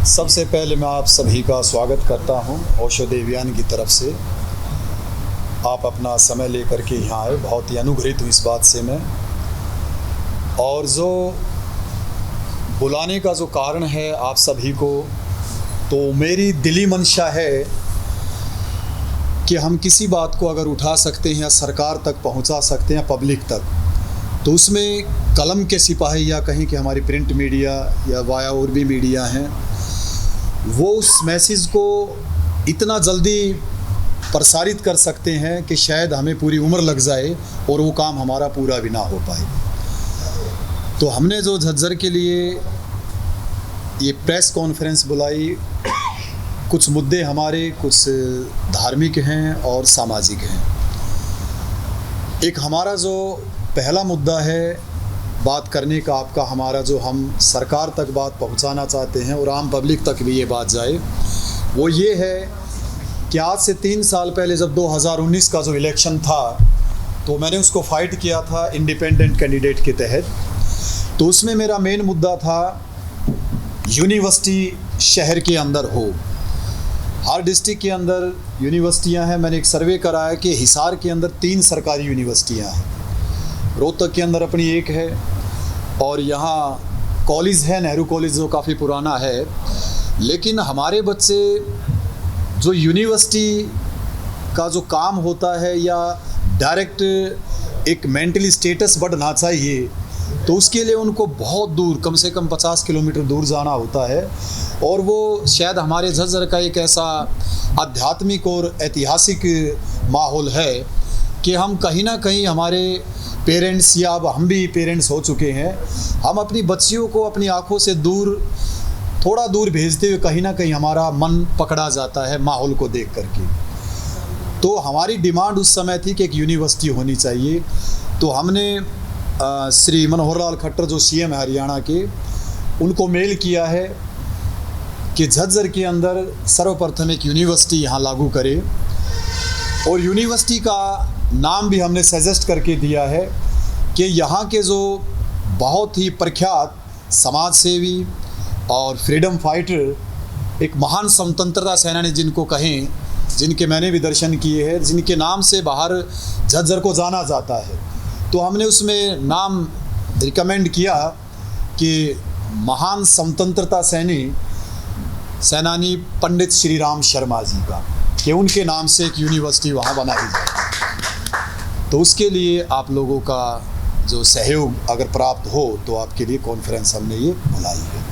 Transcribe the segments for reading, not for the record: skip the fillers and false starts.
सबसे पहले मैं आप सभी का स्वागत करता हूं ओशो देवयानी की तरफ से। आप अपना समय लेकर के यहाँ आए, बहुत ही अनुग्रहित हूँ इस बात से मैं। और जो बुलाने का जो कारण है आप सभी को, तो मेरी दिली मंशा है कि हम किसी बात को अगर उठा सकते हैं या सरकार तक पहुँचा सकते हैं, पब्लिक तक, तो उसमें कलम के सिपाही या कहीं कि हमारी प्रिंट मीडिया या वाया और भी मीडिया हैं, वो उस मैसेज को इतना जल्दी प्रसारित कर सकते हैं कि शायद हमें पूरी उम्र लग जाए और वो काम हमारा पूरा भी ना हो पाए। तो हमने जो झज्जर के लिए ये प्रेस कॉन्फ्रेंस बुलाई, कुछ मुद्दे हमारे कुछ धार्मिक हैं और सामाजिक हैं। एक हमारा जो पहला मुद्दा है बात करने का आपका, हमारा जो हम सरकार तक बात पहुंचाना चाहते हैं और आम पब्लिक तक भी ये बात जाए, वो ये है कि आज से 3 साल पहले जब 2019 का जो इलेक्शन था, तो मैंने उसको फाइट किया था इंडिपेंडेंट कैंडिडेट के तहत। तो उसमें मेरा मेन मुद्दा था यूनिवर्सिटी शहर के अंदर हो। हर डिस्ट्रिक्ट के अंदर यूनिवर्सिटियां हैं। मैंने एक सर्वे कराया कि हिसार के अंदर 3 सरकारी यूनिवर्सिटियां हैं, रोहतक के अंदर अपनी एक है, और यहाँ कॉलेज है नेहरू कॉलेज जो काफ़ी पुराना है। लेकिन हमारे बच्चे जो यूनिवर्सिटी का जो काम होता है या डायरेक्ट एक मेंटली स्टेटस बढ़ना चाहिए, तो उसके लिए उनको बहुत दूर, कम से कम 50 किलोमीटर दूर जाना होता है। और वो शायद हमारे झज्जर का एक ऐसा आध्यात्मिक और ऐतिहासिक माहौल है कि हम कहीं ना कहीं हमारे पेरेंट्स, या अब हम भी पेरेंट्स हो चुके हैं, हम अपनी बच्चियों को अपनी आंखों से दूर, थोड़ा दूर भेजते हुए कहीं ना कहीं हमारा मन पकड़ा जाता है माहौल को देख करके। तो हमारी डिमांड उस समय थी कि एक यूनिवर्सिटी होनी चाहिए। तो हमने श्री मनोहर लाल खट्टर जो सीएम है हरियाणा के, उनको मेल किया है कि झज्जर के अंदर सर्वप्रथम एक यूनिवर्सिटी यहाँ लागू करे। और यूनिवर्सिटी का नाम भी हमने सजेस्ट करके दिया है कि यहाँ के जो बहुत ही प्रख्यात समाज सेवी और फ्रीडम फाइटर, एक महान स्वतंत्रता सेनानी जिनको कहें, जिनके मैंने भी दर्शन किए हैं, जिनके नाम से बाहर झज्जर को जाना जाता है, तो हमने उसमें नाम रिकमेंड किया कि महान स्वतंत्रता सेनानी पंडित श्री राम शर्मा जी का, कि उनके नाम से एक यूनिवर्सिटी वहाँ बनाई जाए। तो उसके लिए आप लोगों का जो सहयोग अगर प्राप्त हो, तो आपके लिए कॉन्फ्रेंस हमने ये बुलाई है।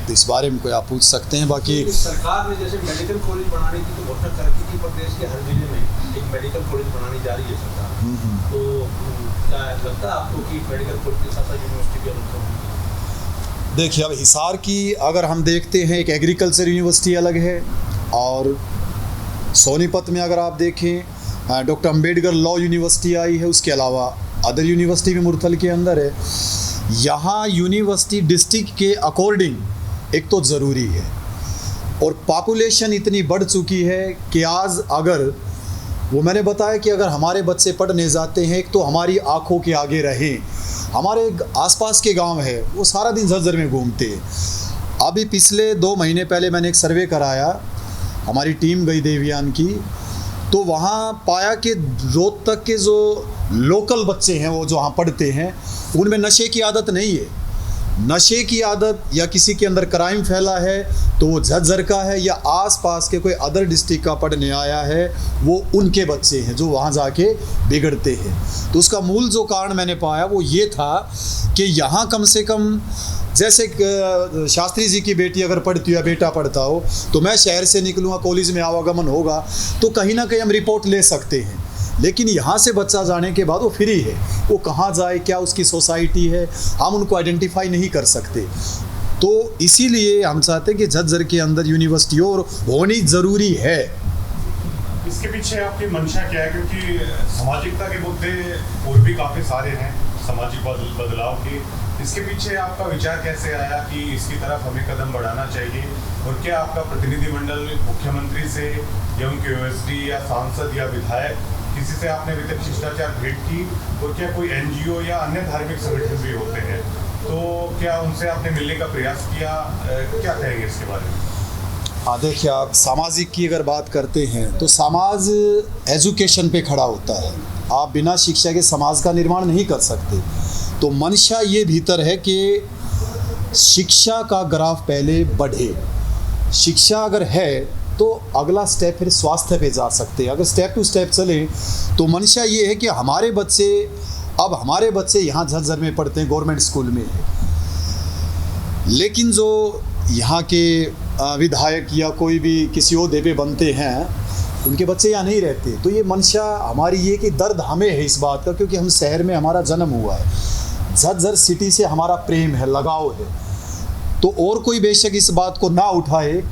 तो इस बारे में कोई आप पूछ सकते हैं। बाकी सरकार ने जैसे मेडिकल कॉलेज बनाने की तो घोषणा कर दी थी, प्रदेश के हर जिले में एक मेडिकल कॉलेज बनानी जा रही है सरकार। तो क्या लगता है आपको कि मेडिकल कॉलेज के साथ यूनिवर्सिटी भी अलग होगी? देखिए, अब हिसार की अगर हम देखते हैं, एक एग्रीकल्चर यूनिवर्सिटी अलग है, और सोनीपत में अगर आप देखें doctor Ambedkar law university I है। उसके अलावा अदर यूनिवर्सिटी भी मुरथल के अंदर है। यहाँ यूनिवर्सिटी डिस्ट्रिक्ट के अकॉर्डिंग एक तो ज़रूरी है, और पॉपुलेशन इतनी बढ़ चुकी है कि आज अगर वो मैंने बताया कि अगर हमारे बच्चे पढ़ने जाते हैं, एक तो हमारी आंखों के आगे रहें। हमारे आसपास के गांव है, वो सारा दिन झज्जर में घूमते हैं। अभी पिछले 2 महीने पहले मैंने एक सर्वे कराया, हमारी टीम गई देवयान की, तो वहाँ पाया कि रोहतक के जो लोकल बच्चे हैं, वो जो वहाँ पढ़ते हैं, उनमें नशे की आदत नहीं है। नशे की आदत या किसी के अंदर क्राइम फैला है तो वो झज्जर का है, या आसपास के कोई अदर डिस्ट्रिक्ट का पढ़ने आया है, वो उनके बच्चे हैं जो वहाँ जाके बिगड़ते हैं। तो उसका मूल जो कारण मैंने पाया वो ये था कि यहाँ कम से कम, जैसे शास्त्री जी की बेटी अगर पढ़ती हो या बेटा पढ़ता हो, तो मैं शहर से निकलूँगा, कॉलेज में आवागमन होगा, तो कहीं ना कहीं हम रिपोर्ट ले सकते हैं। लेकिन यहाँ से बच्चा जाने के बाद वो फ्री है, वो कहाँ जाए, क्या उसकी सोसाइटी है, हम उनको आइडेंटिफाई नहीं कर सकते। तो इसीलिए हम चाहते हैं कि झज्जर के अंदर यूनिवर्सिटी और होनी ज़रूरी है। इसके पीछे आपकी मंशा क्या है? क्योंकि सामाजिकता के मुद्दे और भी काफ़ी सारे हैं, सामाजिक बदलाव के। इसके पीछे आपका विचार कैसे आया कि इसकी तरफ हमें कदम बढ़ाना चाहिए? और क्या आपका प्रतिनिधिमंडल मुख्यमंत्री से या उनके यूनिवर्सिटी या सांसद या विधायक किसी से आपने अभी तक शिष्टाचार भेंट की? और क्या कोई एनजीओ या अन्य धार्मिक संगठन भी होते हैं तो क्या उनसे आपने मिलने का प्रयास किया? क्या कहेंगे इसके बारे में? हाँ, देखिए, आप सामाजिक की अगर बात करते हैं तो समाज एजुकेशन पे खड़ा होता है। आप बिना शिक्षा के समाज का निर्माण नहीं कर सकते। तो मंशा ये भीतर है कि शिक्षा का ग्राफ पहले बढ़े। शिक्षा अगर है तो अगला स्टेप फिर स्वास्थ्य पे जा सकते हैं। अगर स्टेप टू स्टेप चले तो मंशा ये है कि हमारे बच्चे यहाँ झज्जर में पढ़ते हैं, गवर्नमेंट स्कूल में है, लेकिन जो यहाँ के विधायक या कोई भी किसी ओहदे पे बनते हैं उनके बच्चे यहाँ नहीं रहते। तो ये मंशा हमारी ये कि दर्द हमें है इस बात का, क्योंकि हम शहर में हमारा जन्म हुआ है, झज्जर सिटी से हमारा प्रेम है, लगाव है। तो और कोई बेशक इस बात को ना उठाए,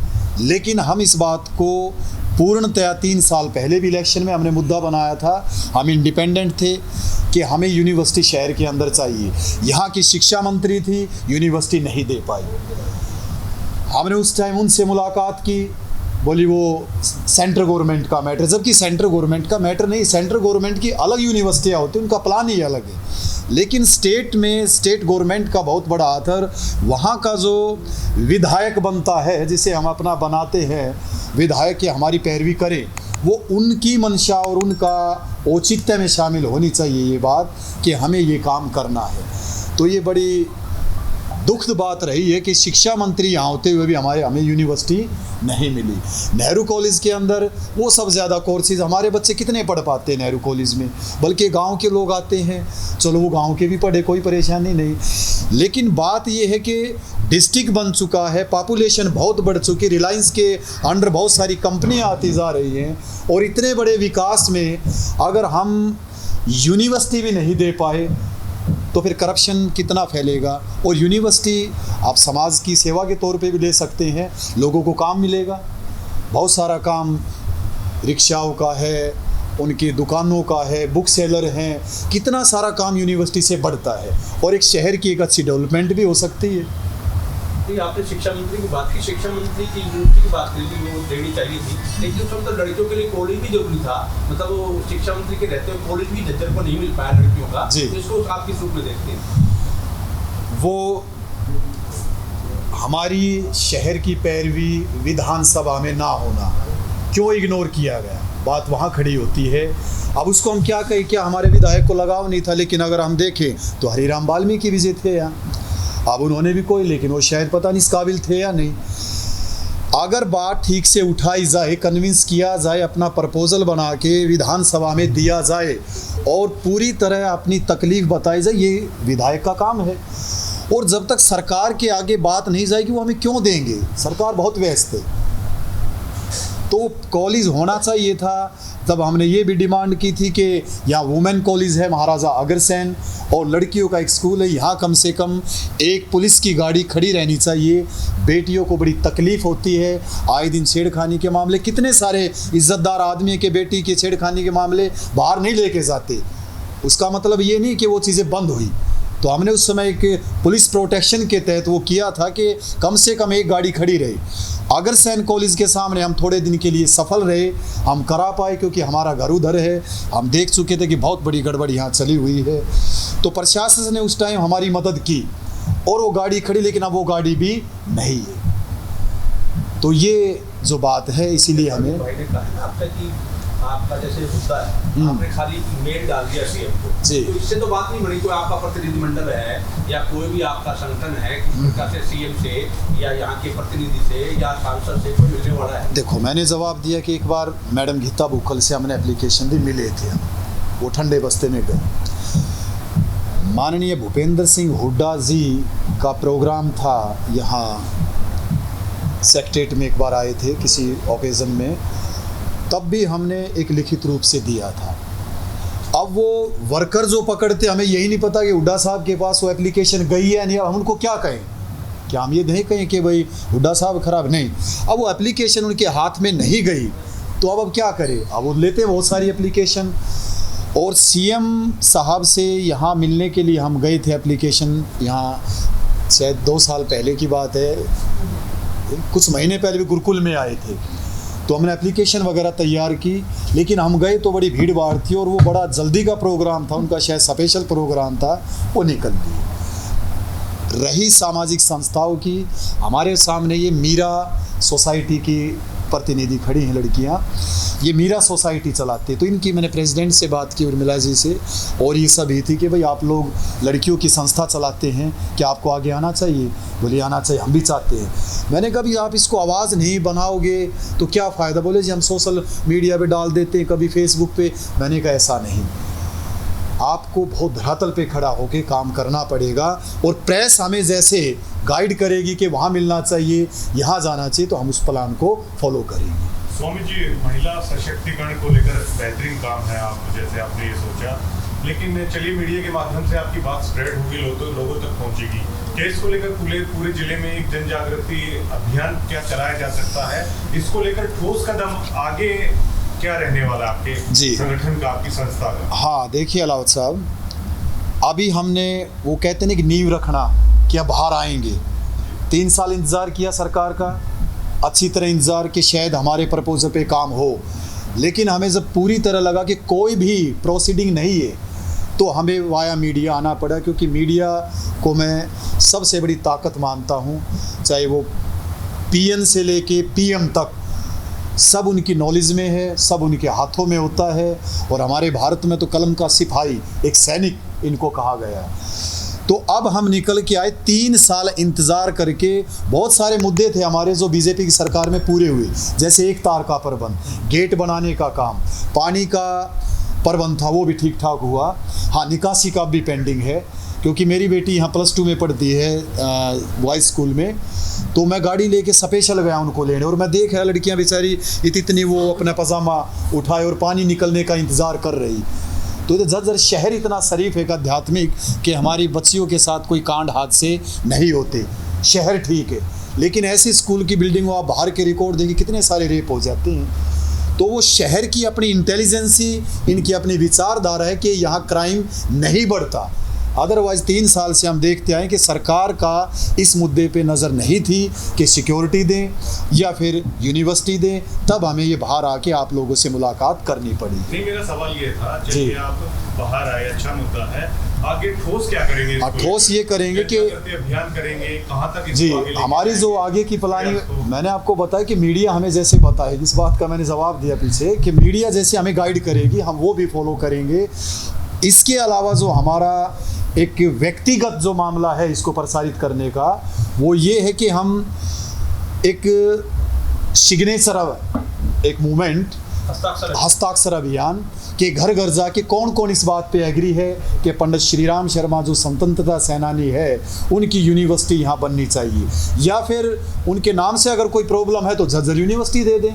लेकिन हम इस बात को पूर्णतया 3 साल पहले भी इलेक्शन में हमने मुद्दा बनाया था। हम इंडिपेंडेंट थे कि हमें यूनिवर्सिटी शहर के अंदर चाहिए। यहाँ की शिक्षा मंत्री थी, यूनिवर्सिटी नहीं दे पाई। हमने उस टाइम उनसे मुलाकात की, बोली वो सेंट्रल गवर्नमेंट का मैटर, जबकि सेंट्रल गवर्नमेंट का मैटर नहीं, सेंट्रल गवर्नमेंट की अलग यूनिवर्सिटियाँ होती हैं, उनका प्लान ही अलग है। लेकिन स्टेट में स्टेट गवर्नमेंट का बहुत बड़ा हाथ, वहाँ का जो विधायक बनता है, जिसे हम अपना बनाते हैं विधायक की हमारी पैरवी करें, वो उनकी मंशा और उनका औचित्य में शामिल होनी चाहिए ये बात कि हमें ये काम करना है। तो ये बड़ी दुखद बात रही है कि शिक्षा मंत्री यहाँ होते हुए भी हमें यूनिवर्सिटी नहीं मिली। नेहरू कॉलेज के अंदर वो सब ज़्यादा कोर्सेज, हमारे बच्चे कितने पढ़ पाते हैं नेहरू कॉलेज में, बल्कि गांव के लोग आते हैं, चलो वो गांव के भी पढ़े, कोई परेशानी नहीं। लेकिन बात ये है कि डिस्ट्रिक्ट बन चुका है, पॉपुलेशन बहुत बढ़ चुकी, रिलायंस के अंडर बहुत सारी कंपनियाँ आती जा रही हैं, और इतने बड़े विकास में अगर हम यूनिवर्सिटी भी नहीं दे पाए तो फिर करप्शन कितना फैलेगा। और यूनिवर्सिटी आप समाज की सेवा के तौर पे भी ले सकते हैं, लोगों को काम मिलेगा, बहुत सारा काम रिक्शाओं का है, उनकी दुकानों का है, बुक सेलर हैं, कितना सारा काम यूनिवर्सिटी से बढ़ता है, और एक शहर की एक अच्छी डेवलपमेंट भी हो सकती है। नहीं, आपने शिक्षा मंत्री की बात की, शिक्षा मंत्री की यूनिवर्सिटी की बात करी थी, वो देनी चाहिए थी, लेकिन उस समय तो लड़कियों के लिए कॉलेज भी जरूरी था। मतलब वो शिक्षा मंत्री के रहते हुए कॉलेज भी झज्जर को नहीं मिल पाया लड़कियों का, तो इसको आप किस रूप में देखते हैं? वो हमारी शहर की पैरवी विधानसभा में ना होना क्यों इग्नोर किया गया, बात वहाँ खड़ी होती है। अब उसको हम क्या कहें, क्या हमारे विधायक को लगाव नहीं था? लेकिन अगर हम देखें तो हरिराम वाल्मीकि भी थे यहाँ, अब उन्होंने भी कोई, लेकिन वो शायद पता नहीं इस काबिल थे या नहीं। अगर बात ठीक से उठाई जाए, कन्विंस किया जाए, अपना प्रपोजल बना के विधानसभा में दिया जाए और पूरी तरह अपनी तकलीफ बताई जाए, ये विधायक का काम है। और जब तक सरकार के आगे बात नहीं जाएगी वो हमें क्यों देंगे? सरकार बहुत व्यस्त है। तो कॉलेज होना चाहिए था। तब हमने ये भी डिमांड की थी कि यहाँ वुमेन कॉलेज है महाराजा अग्रसेन, और लड़कियों का एक स्कूल है, यहाँ कम से कम एक पुलिस की गाड़ी खड़ी रहनी चाहिए। बेटियों को बड़ी तकलीफ़ होती है, आए दिन छेड़खानी के मामले, कितने सारे इज्जतदार आदमी के बेटी के छेड़खानी के मामले बाहर नहीं लेके जाते। उसका मतलब ये नहीं कि वो चीज़ें बंद हुई। तो हमने उस समय एक पुलिस प्रोटेक्शन के तहत वो किया था कि कम से कम एक गाड़ी खड़ी रही। अग्रसेन कॉलेज के सामने हम थोड़े दिन के लिए सफल रहे, हम करा पाए क्योंकि हमारा घर उधर है, हम देख चुके थे कि बहुत बड़ी गड़बड़ यहाँ चली हुई है। तो प्रशासन ने उस टाइम हमारी मदद की और वो गाड़ी खड़ी, लेकिन अब वो गाड़ी भी नहीं है। तो ये जो बात है, इसीलिए हमें भाई ने कहा ना आपका कि आपका जैसे होता है, आपने खाली मेल डाल दिया सीएम को, तो इससे तो बात नहीं बनी। कोई आपका प्रतिनिधिमंडल है या कोई भी आपका संगठन है किस प्रकार से सीएम से या यहाँ के प्रतिनिधि से या सांसद से कोई मिलने वाला है? देखो, मैंने जवाब दिया कि एक बार मैडम गीता बुक्खल से हमने एप्लीकेशन दी, मिले थे हम, वो ठंडे बस्ते में गए। माननीय भूपेंद्र सिंह हुड्डा जी का प्रोग्राम था यहाँ सेक्रेटेरिएट में, एक बार आए थे किसी ओकेज़न में, तब भी हमने एक लिखित रूप से दिया था। अब वो वर्कर जो पकड़ते, हमें यही नहीं पता कि हुड्डा साहब के पास वो एप्लीकेशन गई है नहीं, हम उनको क्या कहें? क्या हम ये नहीं कहें कि भाई हुड्डा साहब खराब? नहीं, अब वो एप्लीकेशन उनके हाथ में नहीं गई तो अब क्या करें? अब वो लेते बहुत सारी एप्लीकेशन। और सीएम साहब से यहाँ मिलने के लिए हम गए थे, एप्लीकेशन यहाँ शायद 2 साल पहले की बात है, कुछ महीने पहले भी गुरुकुल में आए थे, तो हमने एप्लीकेशन वगैरह तैयार की। लेकिन हम गए तो बड़ी भीड़ भाड़ थी और वो बड़ा जल्दी का प्रोग्राम था, उनका शायद स्पेशल प्रोग्राम था, वो निकल गई। रही सामाजिक संस्थाओं की, हमारे सामने ये मीरा सोसाइटी की प्रतिनिधि खड़ी हैं लड़कियां, ये मीरा सोसाइटी चलाते हैं। तो इनकी मैंने प्रेसिडेंट से बात की उर्मिला जी से, और ये सब ही थी कि भाई आप लोग लड़कियों की संस्था चलाते हैं, क्या आपको आगे आना चाहिए? बोले आना चाहिए, हम भी चाहते हैं। मैंने कहा भी आप इसको आवाज़ नहीं बनाओगे तो क्या फ़ायदा? बोले जी हम सोशल मीडिया पे डाल देते हैं, कभी फेसबुक पे। मैंने कहा ऐसा नहीं, आपको बहुत धरातल पे खड़ा होकर काम करना पड़ेगा, और प्रेस हमें जैसे गाइड करेगी कि वहाँ मिलना चाहिए, यहाँ जाना चाहिए, तो हम उस प्लान को फॉलो करेंगे। स्वामी जी, महिला सशक्तिकरण को लेकर बेहतरीन काम है आप, जैसे आपने ये सोचा, लेकिन चलिए मीडिया के माध्यम से आपकी बात स्प्रेड होगी, लोगों तक पहुंचेगी। क्या इसको लेकर पूरे जिले में एक जन जागृति अभियान क्या चलाया जा सकता है? इसको लेकर ठोस कदम आगे क्या रहने वाला आपके संगठन का, आपकी संस्था का? हाँ देखिए अलावत साहब, अभी हमने वो कहते हैं कि नींव रखना कि अब बाहर आएंगे। 3 साल इंतज़ार किया सरकार का, अच्छी तरह इंतज़ार कि शायद हमारे प्रपोजल पे काम हो, लेकिन हमें जब पूरी तरह लगा कि कोई भी प्रोसीडिंग नहीं है तो हमें वाया मीडिया आना पड़ा, क्योंकि मीडिया को मैं सबसे बड़ी ताकत मानता हूँ। चाहे वो पीएन से लेके पीएम तक सब उनकी नॉलेज में है, सब उनके हाथों में होता है, और हमारे भारत में तो कलम का सिपाही, एक सैनिक इनको कहा गया है। तो अब हम निकल के आए 3 साल इंतज़ार करके। बहुत सारे मुद्दे थे हमारे जो बीजेपी की सरकार में पूरे हुए, जैसे एक तार का प्रबंध, गेट बनाने का काम, पानी का प्रबंध था वो भी ठीक ठाक हुआ। हाँ, निकासी का भी पेंडिंग है, क्योंकि मेरी बेटी यहाँ +2 में पढ़ती है बॉयज़ स्कूल में, तो मैं गाड़ी लेके स्पेशल गया उनको लेने, और मैं देख रहा लड़कियाँ बेचारी इतनी वो अपना पजामा उठाए और पानी निकलने का इंतज़ार कर रही। तो झज्जर शहर इतना शरीफ है, आध्यात्मिक, कि हमारी बच्चियों के साथ कोई कांड हादसे नहीं होते। शहर ठीक है, लेकिन ऐसी स्कूल की बिल्डिंगों आप बाहर के रिकॉर्ड देखिए, कितने सारे रेप हो जाते हैं। तो वो शहर की अपनी इंटेलिजेंसी, इनकी अपनी विचारधारा है कि यहाँ क्राइम नहीं बढ़ता। अदरवाइज़ 3 साल से हम देखते आए कि सरकार का इस मुद्दे पे नज़र नहीं थी कि सिक्योरिटी दें या फिर यूनिवर्सिटी दें, तब हमें ये बाहर आके आप लोगों से मुलाकात करनी पड़ी। नहीं, मेरा सवाल ये था, जब आप बाहर आए, अच्छा मुद्दा है, आगे ठोस क्या करेंगे? ठोस ये करेंगे कि अभियान करेंगे, कहाँ तक जी हमारी जो आगे की प्लानिंग, मैंने आपको बताया कि मीडिया हमें जैसे बताए, इस बात का मैंने जवाब दिया पीछे कि मीडिया जैसे हमें गाइड करेगी हम वो भी फॉलो करेंगे। इसके अलावा जो हमारा एक व्यक्तिगत जो मामला है इसको प्रसारित करने का, वो ये है कि हम एक सिग्नेचर, एक मूवमेंट, हस्ताक्षर अभियान के घर घर जाके कौन कौन इस बात पे एग्री है कि पंडित श्री राम शर्मा जो स्वतंत्रता सेनानी है उनकी यूनिवर्सिटी यहाँ बननी चाहिए, या फिर उनके नाम से अगर कोई प्रॉब्लम है तो झज्जर यूनिवर्सिटी दे दें,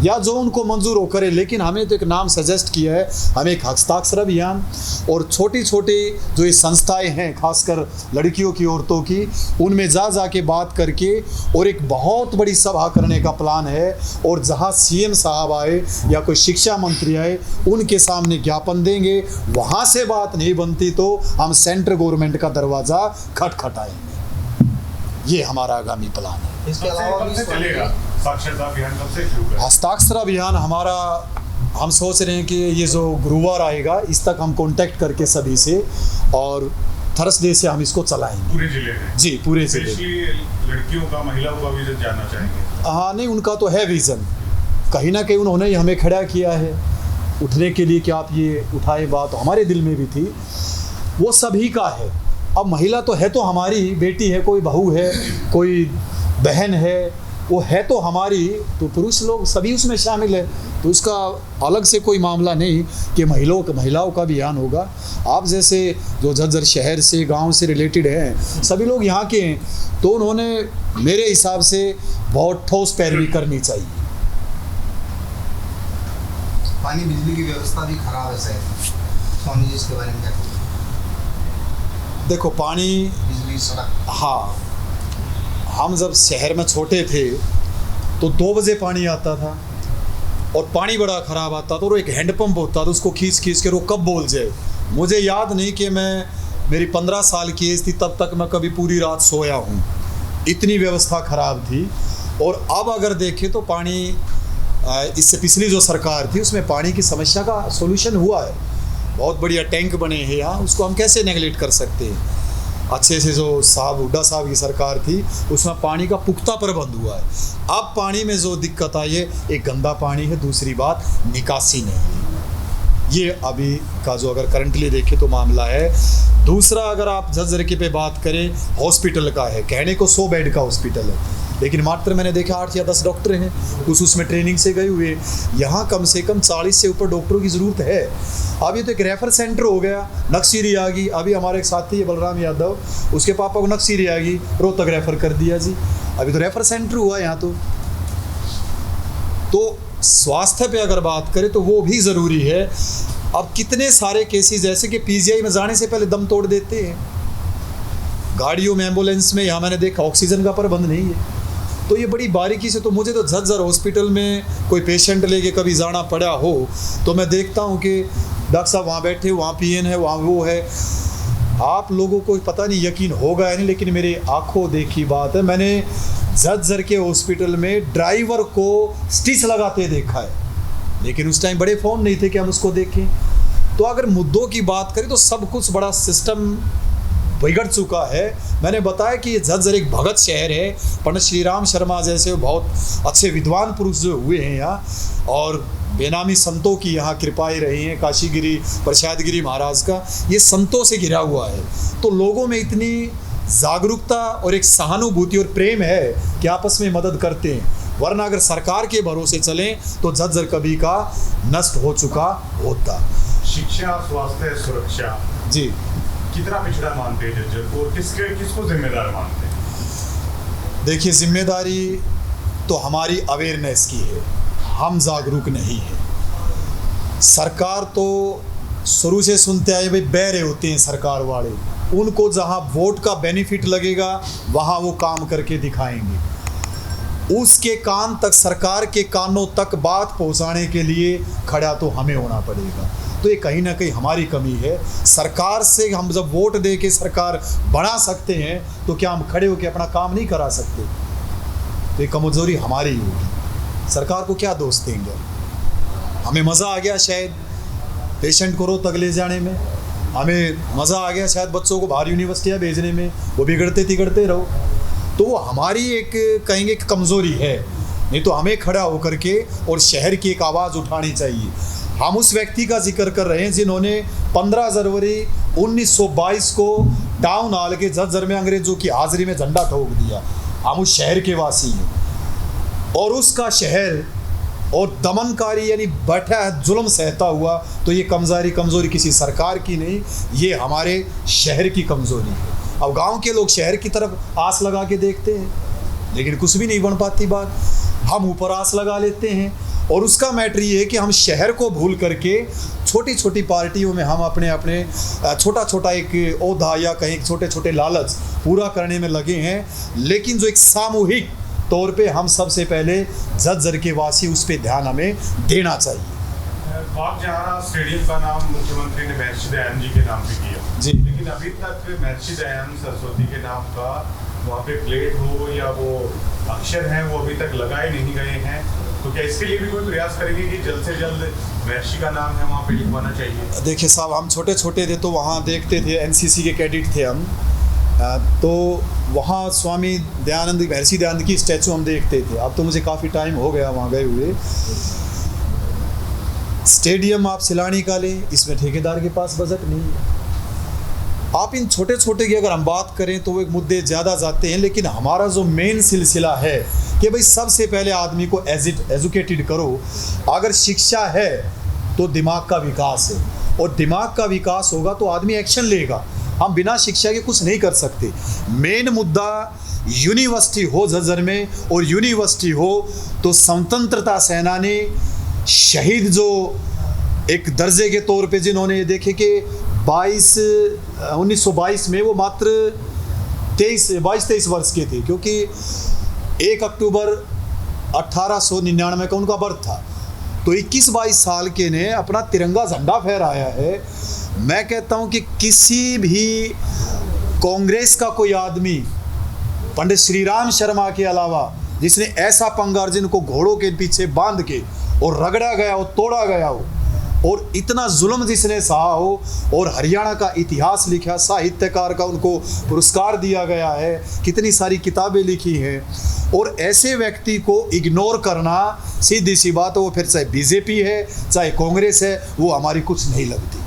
या जो उनको मंजूर हो करे। लेकिन हमें तो एक नाम सजेस्ट किया है, हमें एक हस्ताक्षर अभियान, और छोटी छोटी जो ये संस्थाएं हैं खासकर लड़कियों की, औरतों की, उनमें जा के बात करके, और एक बहुत बड़ी सभा करने का प्लान है। और जहां सीएम साहब आए या कोई शिक्षा मंत्री आए उनके सामने ज्ञापन देंगे, वहां से बात नहीं बनती तो हम सेंट्रल गवर्नमेंट का दरवाज़ा खटखटाएंगे। ये हमारा आगामी प्लान है। इसके अलावा भी चलेगा साक्षरता अभियान, कब से शुरू करें? हस्ताक्षर अभियान हमारा, हम सोच रहे हैं कि ये जो गुरुवार आएगा इस तक हम कांटेक्ट करके सभी से, और थर्सडे से हम इसको चलाएंगे पूरे जिले में। जी पूरे जिले में। लड़कियों का, महिलाओं का विजन जानना चाहेंगे? हाँ नहीं, उनका तो है विज़न, कहीं ना कहीं उन्होंने ही हमें खड़ा किया है उठने के लिए कि आप ये उठाए। बात हमारे दिल में भी थी, वो सभी का है। अब महिला तो है, तो हमारी बेटी है, कोई बहू है, कोई बहन है, वो है तो हमारी, तो पुरुष लोग सभी उसमें शामिल है, तो इसका अलग से कोई मामला नहीं कि महिलाओं का अभियान होगा। आप जैसे जो झज्जर शहर से, गांव से रिलेटेड हैं, सभी लोग यहाँ के हैं, तो उन्होंने मेरे हिसाब से बहुत ठोस पैरवी करनी चाहिए। पानी बिजली की व्यवस्था भी खराब है सर, स्वामी जी इसके बारे में क्या कहेंगे? देखो पानी, बिजली, सड़क। हाँ, हम जब शहर में छोटे थे तो 2 बजे पानी आता था, और पानी बड़ा ख़राब आता था, और एक हैंडपम्प होता था, उसको खींच के वो कब बोल जाए मुझे याद नहीं कि मेरी 15 साल की एज थी तब तक मैं कभी पूरी रात सोया हूँ, इतनी व्यवस्था ख़राब थी। और अब अगर देखें तो पानी, इससे पिछली जो सरकार थी उसमें पानी की समस्या का सोल्यूशन हुआ है, बहुत बढ़िया टैंक बने हैं यहाँ, उसको हम कैसे नेगलेक्ट कर सकते हैं। अच्छे से जो साहब हुड्डा साहब की सरकार थी उसमें पानी का पुख्ता प्रबंध हुआ है। अब पानी में जो दिक्कत आई है, एक गंदा पानी है, दूसरी बात निकासी नहीं है। ये अभी का जो अगर करंटली देखें तो मामला है। दूसरा, अगर आप झज्जर पे बात करें, हॉस्पिटल का है, कहने को 100 बेड का हॉस्पिटल है, लेकिन मात्र मैंने देखा 8 या 10 डॉक्टर हैं, कुछ उसमें ट्रेनिंग से गए हुए। यहाँ कम से कम 40 से ऊपर डॉक्टरों की ज़रूरत है। अब ये तो एक रेफर सेंटर हो गया। नक्सीरी आ गई, अभी हमारे एक साथी है बलराम यादव, उसके पापा को नक्सीरी आ गई, रोहतक रेफर कर दिया जी। अभी तो रेफर सेंटर हुआ यहाँ तो स्वास्थ्य पे अगर बात करें तो वो भी ज़रूरी है। अब कितने सारे केसेस जैसे कि पीजीआई में जाने से पहले दम तोड़ देते हैं, गाड़ियों में, एम्बुलेंस में, यहाँ मैंने देखा ऑक्सीजन का प्रबंध नहीं है। तो ये बड़ी बारीकी से, तो मुझे तो झज्जर हॉस्पिटल में कोई पेशेंट लेके कभी जाना पड़ा हो तो मैं देखता हूँ कि डॉक्टर साहब वहाँ बैठे, वहाँ पीएन है, वहाँ वो है। आप लोगों को पता नहीं यकीन होगा या नहीं, लेकिन मेरी आंखों देखी बात है, मैंने झज्जर के हॉस्पिटल में ड्राइवर को स्टिच लगाते देखा है, लेकिन उस टाइम बड़े फ़ोन नहीं थे कि हम उसको देखें। तो अगर मुद्दों की बात करें तो सब कुछ बड़ा सिस्टम बिगड़ चुका है। मैंने बताया कि ये झज्जर एक भगत शहर है, पंडित श्रीराम शर्मा जैसे बहुत अच्छे विद्वान पुरुष जो हुए हैं यहाँ, और बेनामी संतों की यहाँ कृपाएं रही हैं, काशीगिरी प्रसादगिरी महाराज का, ये संतों से घिरा हुआ है। तो लोगों में इतनी जागरूकता और एक सहानुभूति और प्रेम है कि आपस में मदद करते हैं, वरना अगर सरकार के भरोसे चलें तो झज्जर कभी का नष्ट हो चुका होता। शिक्षा, स्वास्थ्य, सुरक्षा जी, कितना पिछड़ा मानते हैं झज्जर को, किसको जिम्मेदार मानते हैं? देखिए, जिम्मेदारी तो हमारी अवेयरनेस की है, हम जागरूक नहीं हैं। सरकार तो शुरू से सुनते आए भाई बहरे होते हैं सरकार वाले, उनको जहां वोट का बेनिफिट लगेगा वहां वो काम करके दिखाएंगे। उसके कान तक, सरकार के कानों तक बात पहुंचाने के लिए खड़ा तो हमें होना पड़ेगा। तो ये कहीं ना कहीं हमारी कमी है। सरकार से हम जब वोट दे के सरकार बना सकते हैं तो क्या हम खड़े होकर अपना काम नहीं करा सकते? तो ये कमजोरी हमारी होगी। सरकार को क्या दोष देंगे? हमें मज़ा आ गया शायद पेशेंट को रोहतक ले जाने में, हमें मज़ा आ गया शायद बच्चों को बाहर यूनिवर्सिटियाँ भेजने में, वो बिगड़ते तिगड़ते रहो। तो वो हमारी एक कहेंगे कि कमज़ोरी है। नहीं तो हमें खड़ा होकर के और शहर की एक आवाज़ उठानी चाहिए। हम उस व्यक्ति का जिक्र कर रहे हैं जिन्होंने 15 जनवरी 1922 को टाउन हॉल के झज्जर में अंग्रेज़ों की हाजिरी में झंडा ठोक दिया। हम उस शहर के वासी हैं और उसका शहर और दमनकारी यानी बैठा है जुल्म सहता हुआ। तो ये कमज़ोरी किसी सरकार की नहीं, ये हमारे शहर की कमज़ोरी है। अब गांव के लोग शहर की तरफ आस लगा के देखते हैं, लेकिन कुछ भी नहीं बन पाती बात। हम ऊपर आस लगा लेते हैं और उसका मैटर ये है कि हम शहर को भूल करके छोटी छोटी पार्टियों में हम अपने छोटा छोटा एक ओहदा या कहीं छोटे छोटे लालच पूरा करने में लगे हैं। लेकिन जो एक सामूहिक तौर पे हम सबसे पहले झज्जर के वासी, उस पर ध्यान हमें देना चाहिए। पाक जहारा स्टेडियम का नाम मुख्यमंत्री ने महर्षि दयानंद जी के नाम पे किया जी, लेकिन अभी तक महर्षि दयानंद सरस्वती के नाम का वहाँ पे प्लेट हो या वो अक्षर हैं वो अभी तक लगाए नहीं गए हैं। तो क्या इसके लिए भी कोई प्रयास करेंगे कि जल्द से जल्द महर्षि का नाम है वहाँ पे लिखवाना चाहिए? देखिए साहब, हम छोटे छोटे थे तो वहाँ देखते थे, एनसीसी के कैडेट थे हम, तो वहाँ स्वामी दयानंद, महर्षि दयानंद की स्टैचू हम देखते थे। अब तो मुझे काफ़ी टाइम हो गया वहाँ गए हुए। स्टेडियम आप सिलानी का लें, इसमें ठेकेदार के पास बजट नहीं है। आप इन छोटे छोटे की अगर हम बात करें तो वो एक मुद्दे ज़्यादा जाते हैं, लेकिन हमारा जो मेन सिलसिला है कि भाई सबसे पहले आदमी को एजुकेटेड करो। अगर शिक्षा है तो दिमाग का विकास है, और दिमाग का विकास होगा तो आदमी एक्शन लेगा। हम बिना शिक्षा के कुछ नहीं कर सकते। मेन मुद्दा यूनिवर्सिटी हो झज्जर में, और यूनिवर्सिटी हो तो स्वतंत्रता सेनानी शहीद जो एक दर्जे के तौर पे जिन्होंने ये देखे कि 1922 में वो मात्र 22-23 वर्ष के थे, क्योंकि 1 अक्टूबर 1899 का उनका बर्थ था। तो 21-22 साल के ने अपना तिरंगा झंडा फहराया है। मैं कहता हूँ कि किसी भी कांग्रेस का कोई आदमी पंडित श्रीराम शर्मा के अलावा जिसने ऐसा पंगा जिनको घोड़ों के पीछे बांध के और रगड़ा गया हो, तोड़ा गया हो, और इतना जुल्म जिसने सहा हो और हरियाणा का इतिहास लिखा, साहित्यकार का उनको पुरस्कार दिया गया है, कितनी सारी किताबें लिखी हैं, और ऐसे व्यक्ति को इग्नोर करना, सीधी सी बात है, वो फिर चाहे बीजेपी है चाहे कांग्रेस है, वो हमारी कुछ नहीं लगती।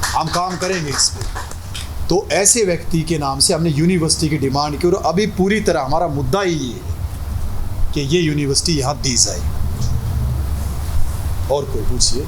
हम काम करेंगे इस पर। तो ऐसे व्यक्ति के नाम से हमने यूनिवर्सिटी की डिमांड की, और अभी पूरी तरह हमारा मुद्दा ही ये है कि ये यूनिवर्सिटी यहाँ दी जाए। और कोई पूछिए।